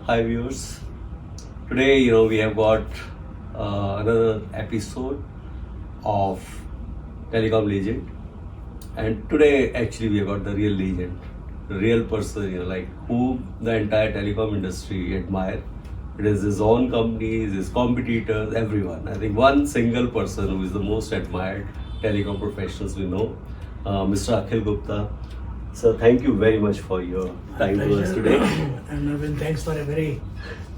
Hi viewers. Today, we have got another episode of Telecom Legend, and today actually we have got the real legend, the real person, like who the entire telecom industry admire. It is his own companies, his competitors, everyone. I think one single person who is the most admired telecom professionals we know, Mr. Akhil Gupta. So thank you very much for your time to us today. And Arvind, thanks for a very,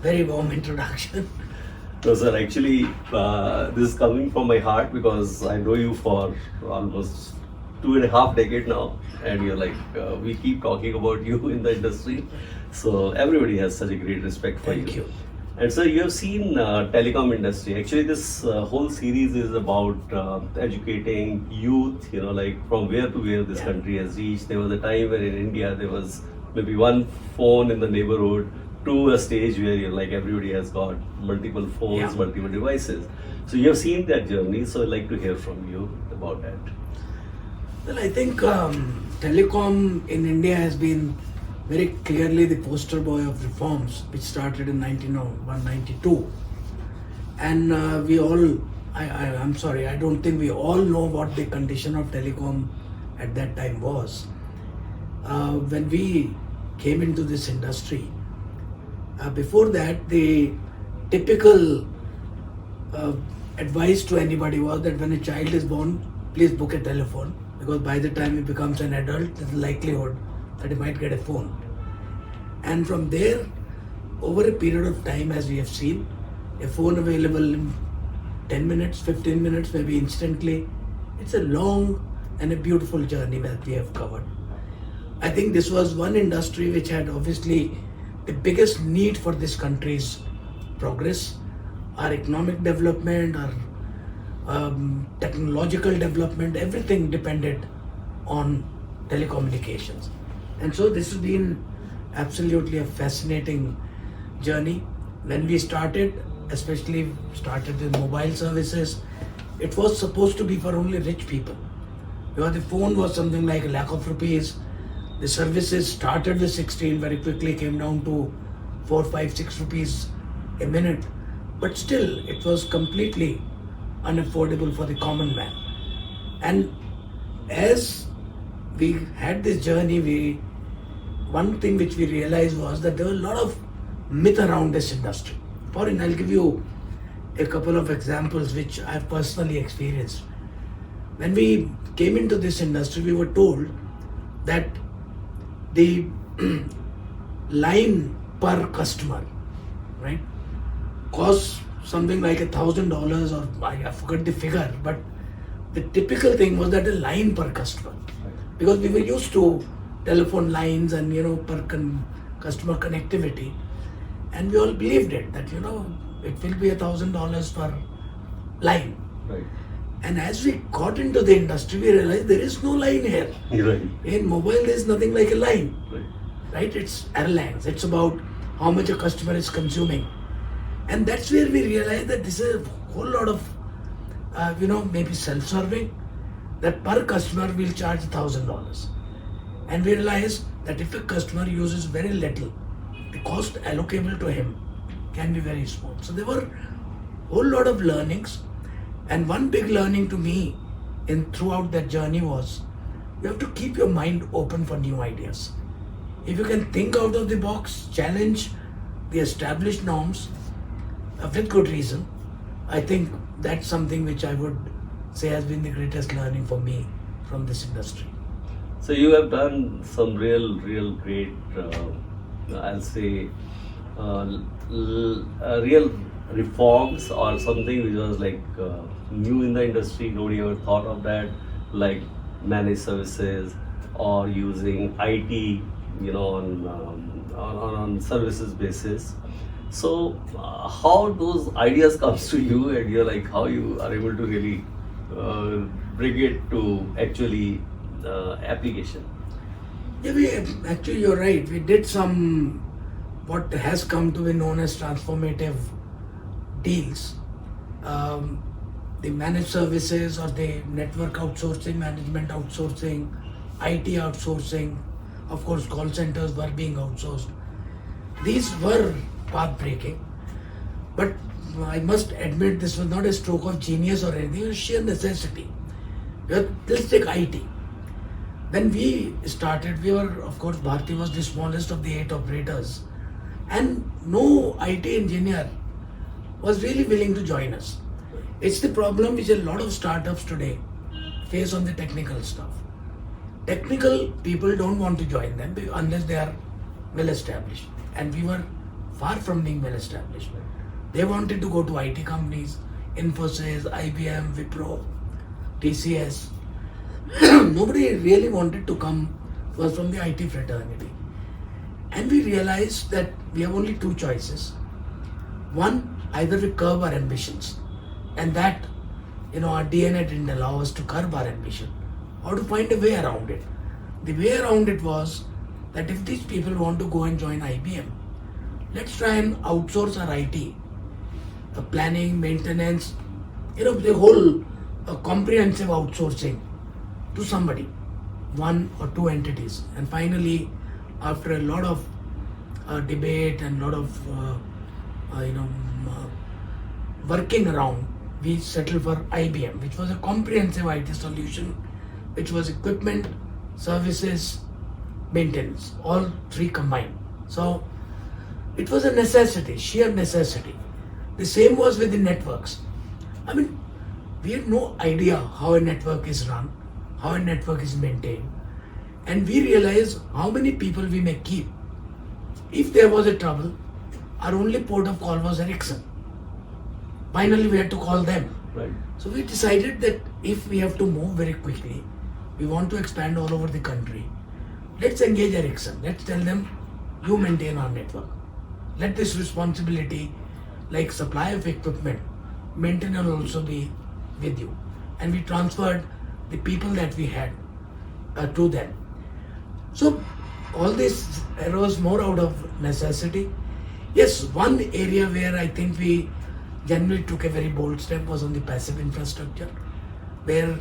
very warm introduction. No, sir, actually, this is coming from my heart because I know you for almost 2.5 decades now, and you're like, we keep talking about you in the industry. So everybody has such a great respect for you. Thank you. And so you have seen telecom industry. Actually, this whole series is about educating youth, like from where to where this country has reached. There was a time where in India there was maybe one phone in the neighborhood to a stage where like everybody has got multiple phones, multiple devices. So you have seen that journey. So I'd like to hear from you about that. Well, I think telecom in India has been very clearly the poster boy of reforms, which started in 1992. And we all, I'm sorry, I don't think we all know what the condition of telecom at that time was. When we came into this industry, before that, the typical advice to anybody was that when a child is born, please book a telephone, because by the time he becomes an adult, there's a likelihood that he might get a phone. And from there, over a period of time, as we have seen, a phone available in 10 minutes, 15 minutes, maybe instantly. It's a long and a beautiful journey that we have covered. I think this was one industry which had obviously the biggest need for this country's progress, our economic development, our technological development, everything depended on telecommunications. And so this has been absolutely a fascinating journey. When we started, especially started with mobile services, it was supposed to be for only rich people. Because the phone was something like ₹1,00,000. The services started with 16, very quickly came down to 4, 5, 6 rupees a minute. But still, it was completely unaffordable for the common man. And as we had this journey, one thing which we realized was that there were a lot of myth around this industry. I'll give you a couple of examples which I've personally experienced. When we came into this industry, we were told that the line per customer, right, costs something like $1,000, or I forgot the figure, but the typical thing was that a line per customer, because we were used to telephone lines and per customer connectivity, and we all believed it that it will be $1,000 per line. Right. And as we got into the industry, we realized there is no line here. Right. In mobile, there is nothing like a line. Right. It's airlines. It's about how much a customer is consuming, and that's where we realized that this is a whole lot of maybe self-serving, that per customer we'll charge $1,000. And we realized that if a customer uses very little, the cost allocable to him can be very small. So there were a whole lot of learnings. And one big learning to me throughout that journey was, you have to keep your mind open for new ideas. If you can think out of the box, challenge the established norms with good reason, I think that's something which I would say has been the greatest learning for me from this industry. So you have done some real great, I'll say, real reforms or something which was like new in the industry. Nobody ever thought of that, like managed services or using IT, on services basis. So how those ideas comes to you, and you're like, how you are able to really bring it to actually application? Yeah, you're right. We did some what has come to be known as transformative deals. The managed services or the network outsourcing, management outsourcing, IT outsourcing, of course call centers were being outsourced. These were path breaking. But I must admit this was not a stroke of genius or anything, it was sheer necessity. Let's take IT. When we started, we were, of course, Bharti was the smallest of the 8 operators, and no IT engineer was really willing to join us. It's the problem which a lot of startups today face on the technical stuff. Technical people don't want to join them unless they are well established, and we were far from being well established. They wanted to go to IT companies, Infosys, IBM, Wipro, TCS. Nobody really wanted to come to us from the IT fraternity. And we realized that we have only two choices. One, either we curb our ambitions, and that, our DNA didn't allow us to curb our ambition, or to find a way around it. The way around it was that if these people want to go and join IBM, let's try and outsource our IT, the planning, maintenance, the whole comprehensive outsourcing to somebody, one or two entities. And finally, after a lot of debate and a lot of working around, we settled for IBM, which was a comprehensive IT solution, which was equipment, services, maintenance, all three combined. So it was a necessity, sheer necessity. The same was with the networks. I mean, we had no idea how a network is run, how a network is maintained, and we realized how many people we may keep. If there was a trouble, our only port of call was Ericsson. Finally, we had to call them. Right. So we decided that if we have to move very quickly, we want to expand all over the country, let's engage Ericsson. Let's tell them, you maintain our network. Let this responsibility, like supply of equipment, maintenance will also be with you. And we transferred the people that we had to them. So all this arose more out of necessity. Yes, one area where I think we generally took a very bold step was on the passive infrastructure, where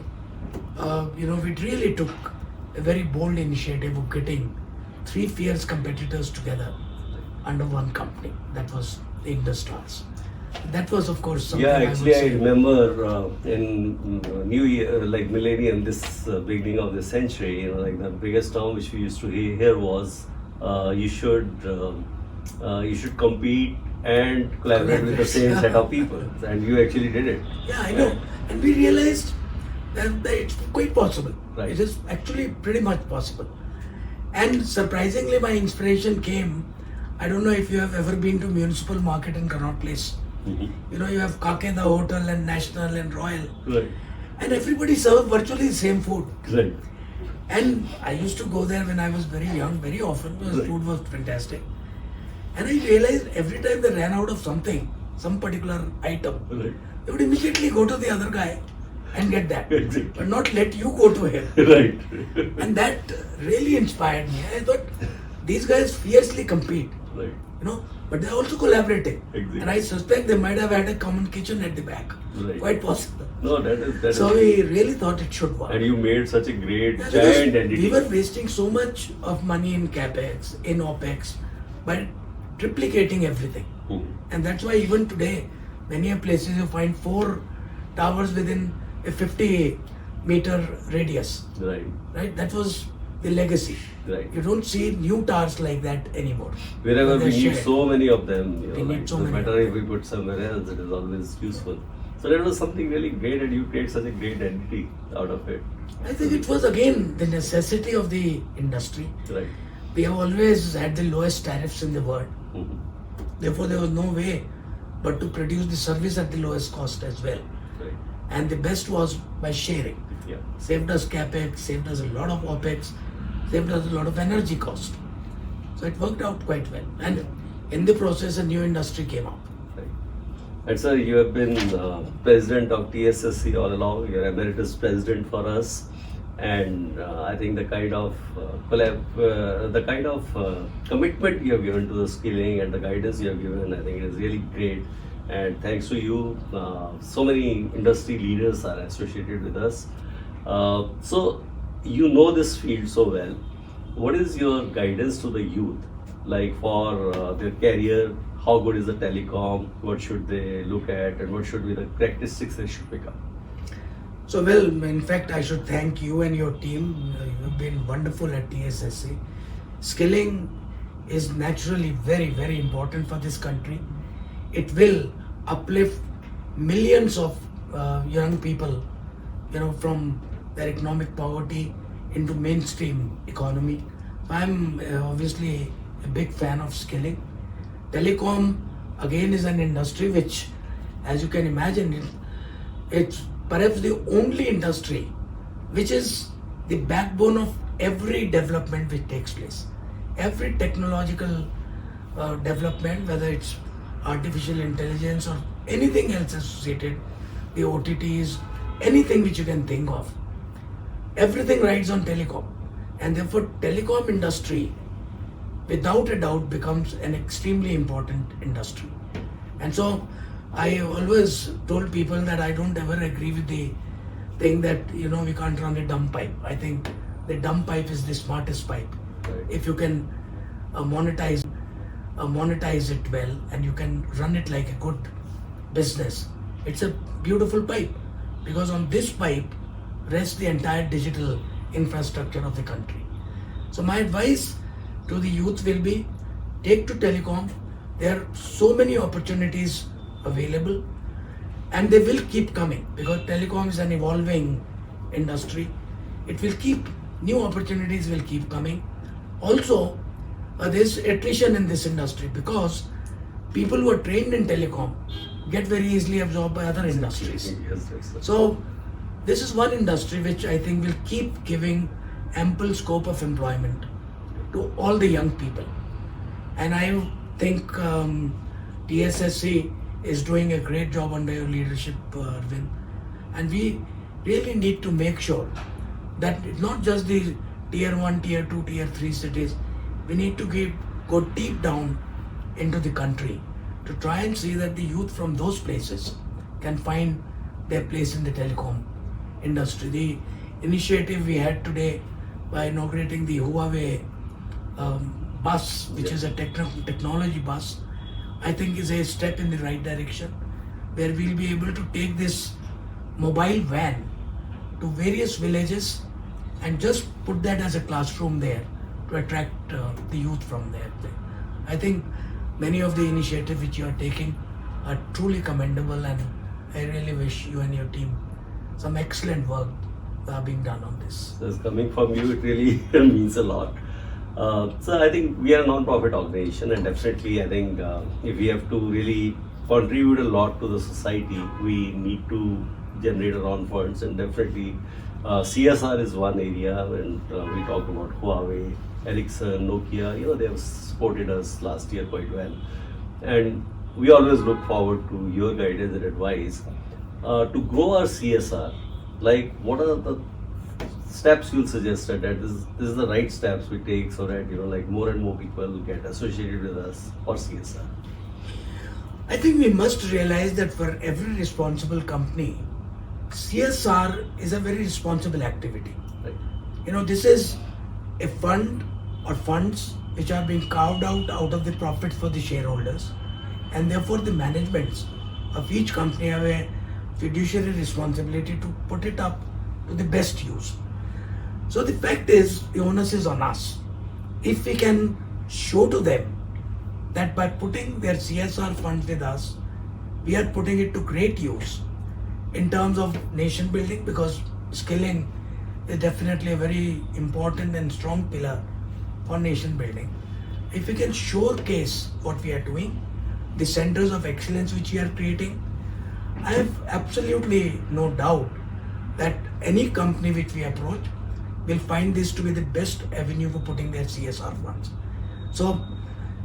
we really took a very bold initiative of getting three fierce competitors together under one company. That was the Industries. That was, of course, something I say. remember in New Year, like millennium, this beginning of the century, like the biggest term which we used to hear was you should compete and collaborate with the same set of people, and you actually did it. Yeah, I know. And we realized that it's quite possible. Right. It is actually pretty much possible. And surprisingly, my inspiration came. I don't know if you have ever been to Municipal Market in Connaught Place. Mm-hmm. You have Kake the Hotel and National and Royal. Right. And everybody served virtually the same food. Right. And I used to go there when I was very young, very often, because food was fantastic. And I realized every time they ran out of something, some particular item, Right. they would immediately go to the other guy and get that, Exactly. but not let you go to him. Right. And that really inspired me. I thought these guys fiercely compete, Right. but they're also collaborating. Exactly. And I suspect they might have had a common kitchen at the back. Right. Quite possible. No, that So is. we really thought it should work. And you made such a great Yeah, giant because entity. we were wasting so much of money in capex, in opex, by triplicating everything. Mhm. And that's why even today, many places you find 4 towers within a 50-meter radius. Right. That was the legacy. Right. You don't see new towers like that anymore. Wherever They're we need shared. so many of them, We need so no many. matter if we put somewhere else, it is always useful. So that was something really great, and you create such a great entity out of it. I think it was again the necessity of the industry. Right. We have always had the lowest tariffs in the world. Mhm. Therefore, there was no way but to produce the service at the lowest cost as well. Right. And the best was by sharing. Yeah. Saved us capex, saved us a lot of opex, saved us a lot of energy cost. So it worked out quite well. And in the process, a new industry came up. Right. And sir, you have been president of TSSC all along. You're emeritus president for us. And I think the kind of commitment you have given to the skilling and the guidance you have given, I think it is really great. And thanks to you, so many industry leaders are associated with us. So you know this field so well. What is your guidance to the youth, like for their career? how good is the telecom, what should they look at, and what should be the characteristics they should pick up? So, well, in fact, I should thank you and your team. You've been wonderful at TSSC. Skilling is naturally very, very important for this country. It will uplift millions of young people, from their economic poverty into mainstream economy. I'm obviously a big fan of skilling. Telecom again is an industry which, as you can imagine, it's perhaps the only industry which is the backbone of every development which takes place. Every technological development, whether it's artificial intelligence or anything else associated, the OTTs, anything which you can think of, everything rides on telecom. And therefore telecom industry without a doubt becomes an extremely important industry. And so I always told people that I don't ever agree with the thing that we can't run a dumb pipe. I think the dumb pipe is the smartest pipe. Right. If you can monetize it well and you can run it like a good business, it's a beautiful pipe, because on this pipe rests the entire digital infrastructure of the country. So my advice to the youth will be, take to telecom. There are so many opportunities available and they will keep coming, because telecom is an evolving industry. It will keep, new opportunities will keep coming. Also, there's attrition in this industry because people who are trained in telecom get very easily absorbed by other industries. Yes. So this is one industry which I think will keep giving ample scope of employment to all the young people. And I think TSSC is doing a great job under your leadership, Arvind. And we really need to make sure that it's not just the tier 1, tier 2, tier 3 cities. We need to go deep down into the country to try and see that the youth from those places can find their place in the telecom industry. The initiative we had today by inaugurating the Huawei bus, which is a technology bus, I think is a step in the right direction, where we'll be able to take this mobile van to various villages and just put that as a classroom there to attract the youth from there. I think many of the initiatives which you are taking are truly commendable, and I really wish you and your team some excellent work being done on this. So it's coming from you, it really means a lot. So I think we are a non-profit organization, and definitely I think if we have to really contribute a lot to the society, we need to generate our own funds, and definitely CSR is one area. And we talk about Huawei, Ericsson, Nokia, they have supported us last year quite well. And we always look forward to your guidance and advice to grow our CSR. Like, what are the steps you'll suggest that this is the right steps we take so that more and more people get associated with us for CSR? I think we must realize that for every responsible company, CSR is a very responsible activity. Right. This is a fund or funds which are being carved out of the profits for the shareholders, and therefore the managements of each company have a fiduciary responsibility to put it up to the best use. So the fact is, the onus is on us. If we can show to them that by putting their CSR funds with us, we are putting it to great use in terms of nation building, because skilling is definitely a very important and strong pillar for nation building. If we can showcase what we are doing, the centers of excellence which we are creating, I have absolutely no doubt that any company which we approach will find this to be the best avenue for putting their CSR funds. So,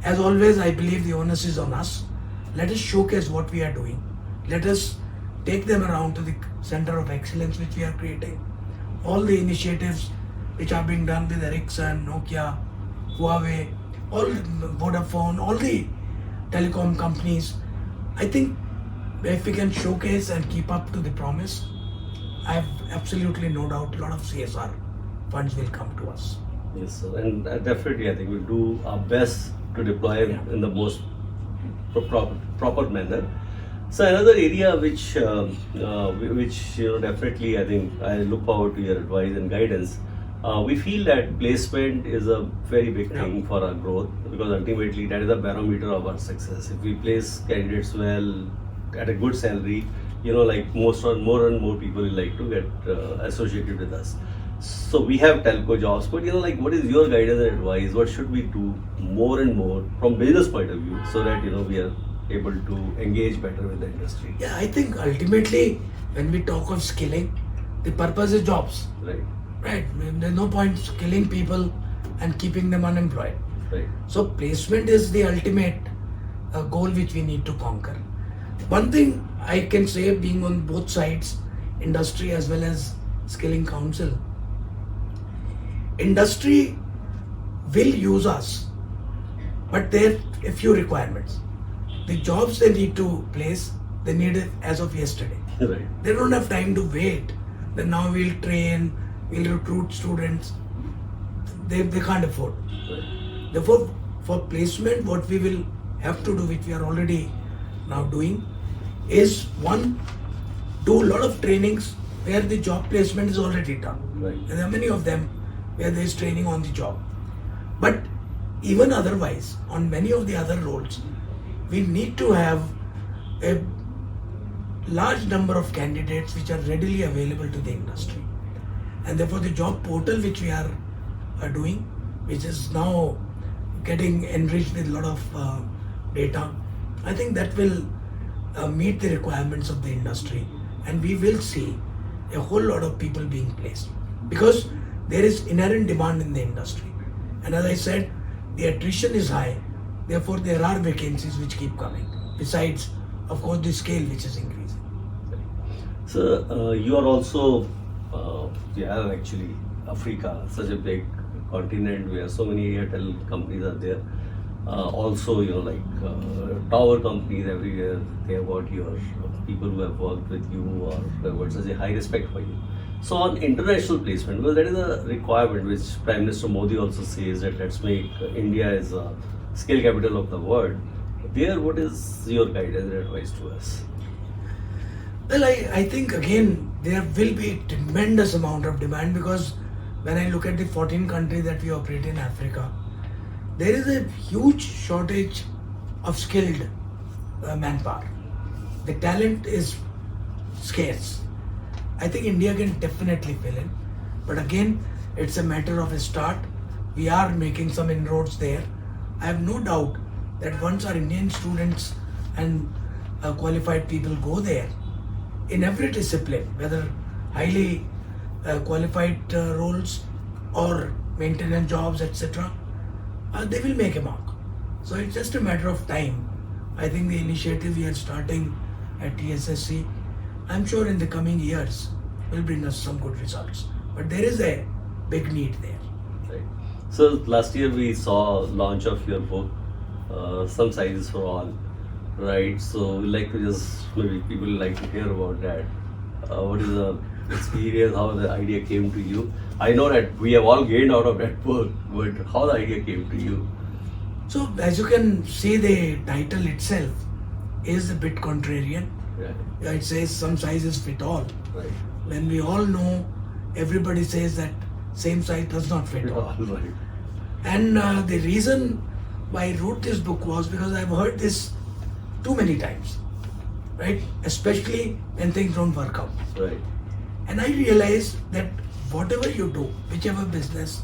as always, I believe the onus is on us. Let us showcase what we are doing. Let us take them around to the center of excellence which we are creating. All the initiatives which are being done with Ericsson, Nokia, Huawei, all Vodafone, all the telecom companies, I think if we can showcase and keep up to the promise, I have absolutely no doubt a lot of CSR funds will come to us. Yes, sir. And definitely I think we'll do our best to deploy in the most proper manner. So another area which definitely I think I look forward to your advice and guidance. We feel that placement is a very big thing for our growth, because ultimately that is a barometer of our success. If we place candidates well at a good salary, like more and more people will like to get associated with us. So we have telco jobs, but like what is your guidance and advice? What should we do more and more from business point of view, so that we are able to engage better with the industry? Yeah, I think ultimately when we talk of skilling, the purpose is jobs. Right. Right. There's no point skilling people and keeping them unemployed. Right. So placement is the ultimate goal which we need to conquer. One thing I can say, being on both sides, industry as well as skilling council, industry will use us, but there are a few requirements. The jobs they need to place, they need it as of yesterday. Right. They don't have time to wait. Then now we'll train, we'll recruit students. They can't afford. Right. Therefore, for placement, what we will have to do, which we are already now doing, is one, do a lot of trainings where the job placement is already done. Right. And there are many of them where there is training on the job. But even otherwise, on many of the other roles, we need to have a large number of candidates which are readily available to the industry. And therefore the job portal which we are doing, which is now getting enriched with a lot of data, I think that will meet the requirements of the industry, and we will see a whole lot of people being placed, because there is inherent demand in the industry. And as I said, the attrition is high, therefore there are vacancies which keep coming, besides of course the scale which is increasing. So you are also actually Africa, such a big continent where so many Airtel companies are there. Also, tower companies everywhere, they have got your people who have worked with you or who have got such a high respect for you. So on international placement, because that is a requirement which Prime Minister Modi also says, that let's make India as a skill capital of the world. There, what is your guidance and advice to us? Well, I think again there will be tremendous amount of demand, because when I look at the 14 countries that we operate in Africa, there is a huge shortage of skilled manpower. The talent is scarce. I think India can definitely fill in, but again, it's a matter of a start. We are making some inroads there. I have no doubt that once our Indian students and qualified people go there, in every discipline, whether highly qualified roles or maintenance jobs, etc., they will make a mark. So it's just a matter of time. I think the initiative we are starting at SSC, I'm sure in the coming years will bring us some good results. But there is a big need there. Right. So last year we saw launch of your book, Some Sizes for All. Right. So we like to just, maybe people like to hear about that. What is the experience, how the idea came to you? I know that we have all gained out of that book, but how the idea came to you? So as you can see, the title itself is a bit contrarian. Yeah. It says some sizes fit all. Right. When we all know, everybody says that same size does not fit all. Right. And the reason why I wrote this book was because I've heard this too many times, right? Especially when things don't work out. Right. And I realized that whatever you do, whichever business,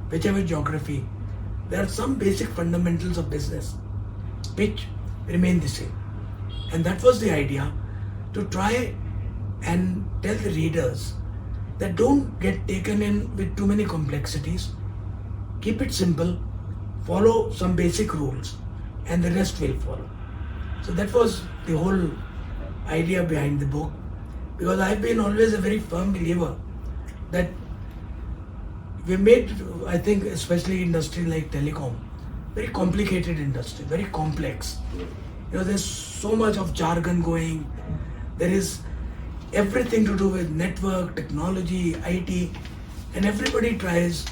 whichever geography, there are some basic fundamentals of business which remain the same. And that was the idea, to try and tell the readers that don't get taken in with too many complexities. Keep it simple, follow some basic rules, and the rest will follow. So that was the whole idea behind the book, because I've been always a very firm believer that we made, I think, especially industry like telecom, very complicated industry, very complex. There's so much of jargon going. There is everything to do with network, technology, IT, and everybody tries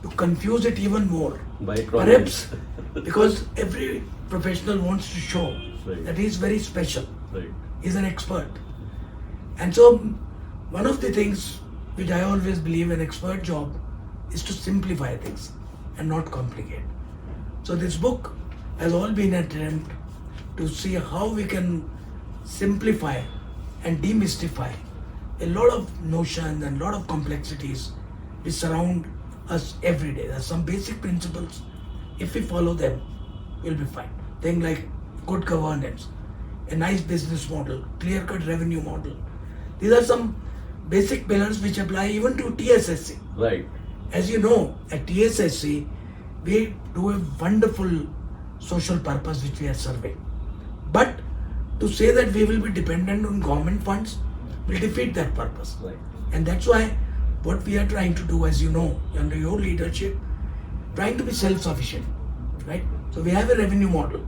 to confuse it even more. By Perhaps because every professional wants to show Right. that he's very special. Right. He's an expert. And so one of the things which I always believe an expert job is to simplify things and not complicate. So this book has all been an attempt to see how we can simplify and demystify a lot of notions and a lot of complexities which surround us every day. There are some basic principles. If we follow them, we'll be fine. Things like good governance, a nice business model, clear-cut revenue model. These are some basic pillars which apply even to TSSC. Right. As you know, at TSSC, we do a wonderful social purpose which we are serving. But to say that we will be dependent on government funds will defeat that purpose. Right. And that's why what we are trying to do, as you know, under your leadership, trying to be self-sufficient, right? So we have a revenue model.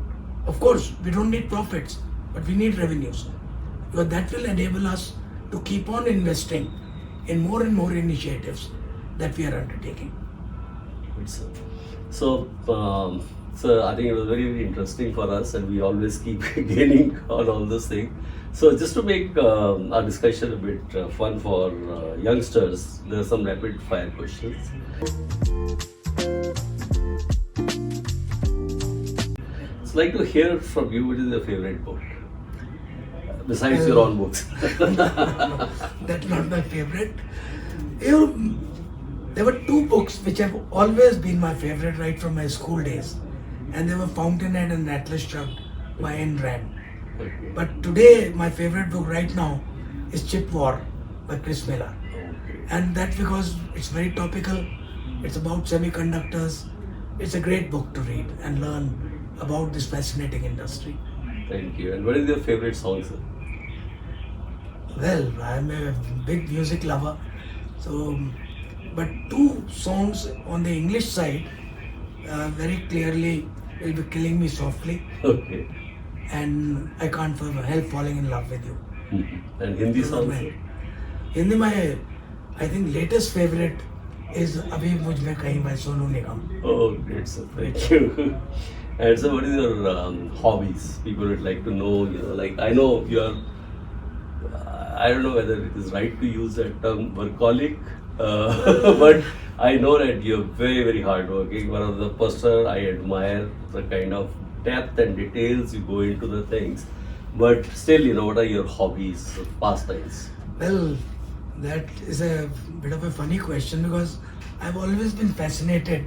Of course, we don't need profits, but we need revenues. Because that will enable us to keep on investing in more and more initiatives that we are undertaking. Good, sir. So, so I think it was very, very interesting for us, and we always keep gaining on all those things. So, just to make our discussion a bit fun for youngsters, there are some rapid fire questions. I'd like to hear from you, what is your favorite book? Besides your own books. That's not my favorite. You know, there were two books which have always been my favorite right from my school days. And they were Fountainhead and Atlas Shrugged by Ayn Rand. Okay. But today, my favorite book right now is Chip War by Chris Miller. Okay. And that's because it's very topical. It's about semiconductors. It's a great book to read and learn about this fascinating industry. Thank you. And what is your favorite song, sir? Well, I'm a big music lover. So, but two songs on the English side very clearly will be Killing Me Softly Okay. and I Can't Help Falling in Love with You. Mm-hmm. And Hindi songs? Sir? Hindi, my I think latest favorite is Abhi Mujh Mein Kahin by Sonu Nigam. Oh, great, sir. Thank you. And so, what is your hobbies? People would like to know, like I know you are, I don't know whether it is right to use that term, workaholic, but I know that you're very, very hardworking. One of the person I admire, the kind of depth and details you go into the things. But still, what are your hobbies, pastimes? Well, that is a bit of a funny question because I've always been fascinated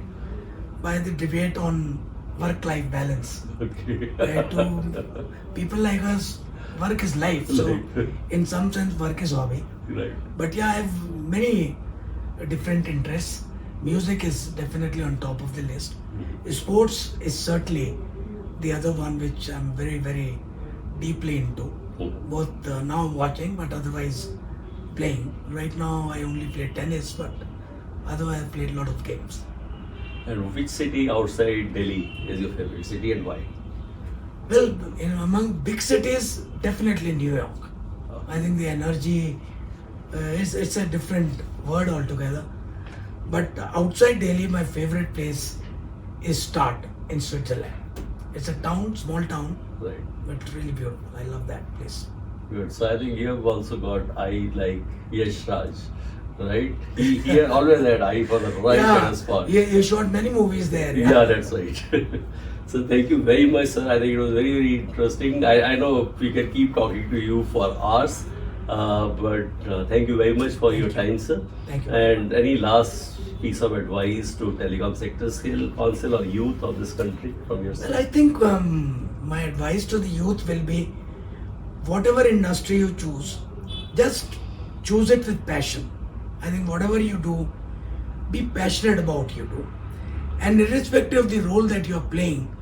by the debate on work-life balance. Okay. Right? To people like us, work is life. So, in some sense, work is hobby. Right. But yeah, I have many different interests. Music is definitely on top of the list. Sports is certainly the other one which I'm very, very deeply into. Both now watching, but otherwise playing. Right now, I only play tennis, but otherwise I played a lot of games. And which city outside Delhi is your favorite city and why? Well, among big cities, definitely New York. I think the energy, it's a different word altogether. But outside Delhi, my favorite place is Start in Switzerland. It's a town, small town, Right. but really beautiful. I love that place. Good. So I think you have also got eye like Yash Raj, right? He always had eye for the right kind of spot. You shot many movies there. Yeah, that's right. So thank you very much, sir. I think it was very, very interesting. I know we can keep talking to you for hours, but thank you very much for your time, sir. Thank you. And any last piece of advice to Telecom Sector Council or youth of this country from your Well, side? I think my advice to the youth will be, whatever industry you choose, just choose it with passion. I think whatever you do, be passionate about what you do. And irrespective of the role that you are playing,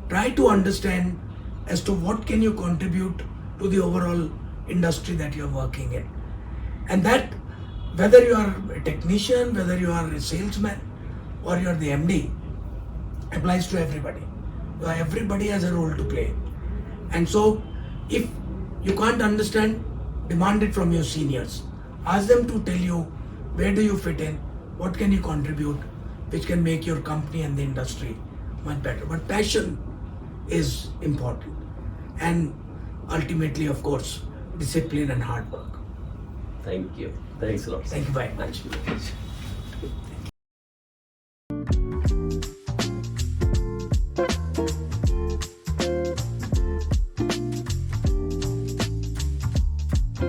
try to understand as to what can you contribute to the overall industry that you are working in. And that, whether you are a technician, whether you are a salesman, or you are the MD, applies to everybody. Everybody has a role to play. And so, if you can't understand, demand it from your seniors. Ask them to tell you where do you fit in, what can you contribute, which can make your company and the industry much better. But passion is important. and ultimately, of course, discipline and hard work. Thank you. Thanks a lot. Thank you very much. Thank you very much.